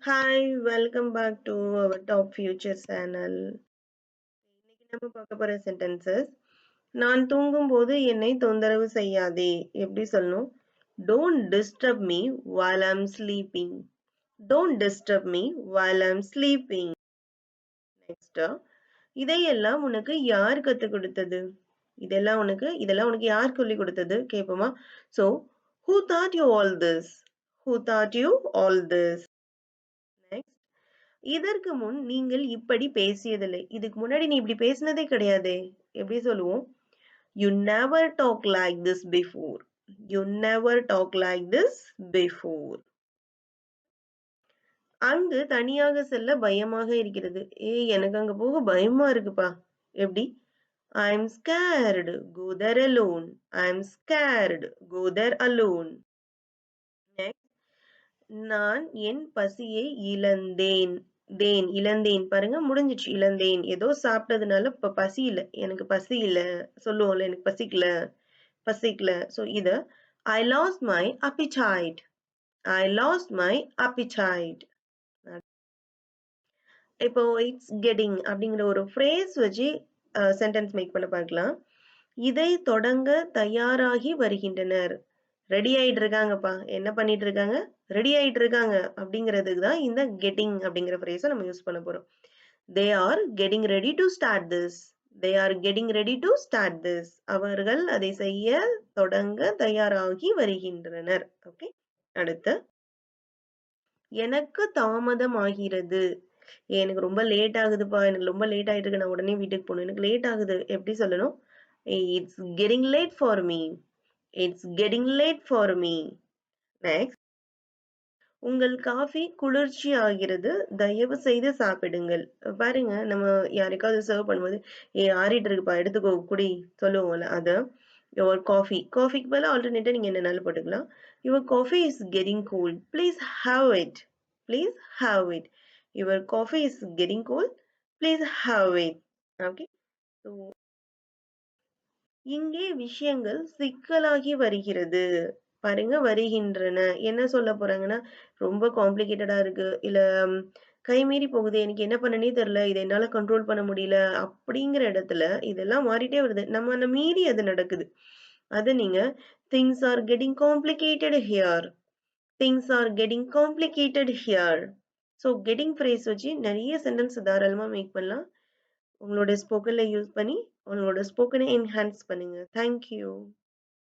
Hi, welcome back to our Top Future channel. இன்னைக்கு நம்ம பார்க்க போற sentences. நான் தூங்கும்போது என்னை தொந்தரவு செய்யாதே. எப்படி சொல்லணும்? Don't disturb me while I'm sleeping. Don't disturb me while I'm sleeping. Next. இதையெல்லாம் உனக்கு யார் கத்துக் கொடுத்தது? இதெல்லாம் உனக்கு யார் சொல்லிக் கொடுத்தது? கேட்போமா? So, who taught you all this? Who taught you all this? Next. இதற்கு முன் நீங்கள் இப்படி பேசியதில்லை. இதுக்கு முன்னாடி நீ இப்படி பேசினதே கிடையாதே. எப்படி சொல்லுவோம்? You never talk like this before. You never talk like this before. அங்கு தனியாக செல்ல பயமாக இருக்கிறது. ஏய் எனக்கு அங்க போக பயமா இருக்குப்பா. எப்படி? I'm scared. Go there alone. I'm scared. Go there alone. Next. நான் என் பசியை இழந்தேன். இழந்தேன் பாருங்க முடிஞ்சிச்சு இழந்தேன். ஏதோ சாப்பிட்டதுனால இப்ப பசி இல்ல. எனக்கு பசி இல்ல. சொல்லுவோம்ல எனக்கு பசிக்கல. பசிக்கல. So இத I lost my appetite. I lost my appetite. இப்போ இட்ஸ் கெட்டிங் அப்படிங்கிற ஒரு phrase வச்சு சென்டென்ஸ் மேக் பண்ண பார்க்கலாம். இதை தொடங்க தயாராகி வருகின்றனர். ரெடி ஆயிட்டு இருக்காங்கப்பா. என்ன பண்ணிட்டு இருக்காங்க? ரெடி ஆயிட்டு இருக்காங்க அப்படிங்கிறதுக்கு தான் இந்த கெட்டிங் அப்படிங்கிற phrase நம்ம யூஸ் பண்ண போறோம். They are getting ready to start this. They are getting ready to start this. அவர்கள் அதை செய்ய தொடங்க தயாராகி வருகின்றனர். ஓகே. அடுத்து எனக்கு தாமதமாகிறது. எனக்கு ரொம்ப லேட் ஆகுதுப்பா. எனக்கு ரொம்ப லேட் ஆயிட்டு இருக்கு. நான் உடனே வீட்டுக்கு போகணும். எனக்கு லேட் ஆகுது. எப்படி சொல்லணும்? It's getting late for me. It's getting late for me. Next. உங்கள் காஃபி குளிர்ச்சி ஆகிறது. தயவு செய்து சாப்பிடுங்கள். பாருங்க நம்ம யாருக்காவது சர்வ் பண்ணும்போது, ஆறிட்டு இருக்குப்பா எடுத்துக்கோ குடி சொல்லுவோம்ல அத. Your coffee. காஃபிக்கு பதிலா ஆல்டர்னேட்டா நீங்க என்னனாலும் போட்டுக்கலாம். Your coffee is getting cold. Please have it. Please have it. Your coffee is getting cold. Please have it. Okay. So இங்கே விஷயங்கள் சிக்கலாகி வருகிறது. பாருங்க வருகின்றன. என்ன சொல்ல போறாங்கன்னா, ரொம்ப காம்ப்ளிகேட்டடா இருக்கு. இல்ல கைமீறி போகுது. எனக்கு என்ன பண்ணனே தெரியல. இத என்னால கண்ட்ரோல் பண்ண முடியல. அப்படிங்கிற இடத்துல இதெல்லாம் மாறிட்டே வருது. நம்மள மீறி அது நடக்குது. அத நீங்க things are getting complicated here. Things are getting complicated here. So getting phrase வச்சு நிறைய சென்டென்ஸ் தாராளமா மேக் பண்ணலாம். உங்களோட ஸ்போக்கன்ல யூஸ் பண்ணி உங்களோட ஸ்போக்கனை என்ஹான்ஸ் பண்ணுங்க. Thank you.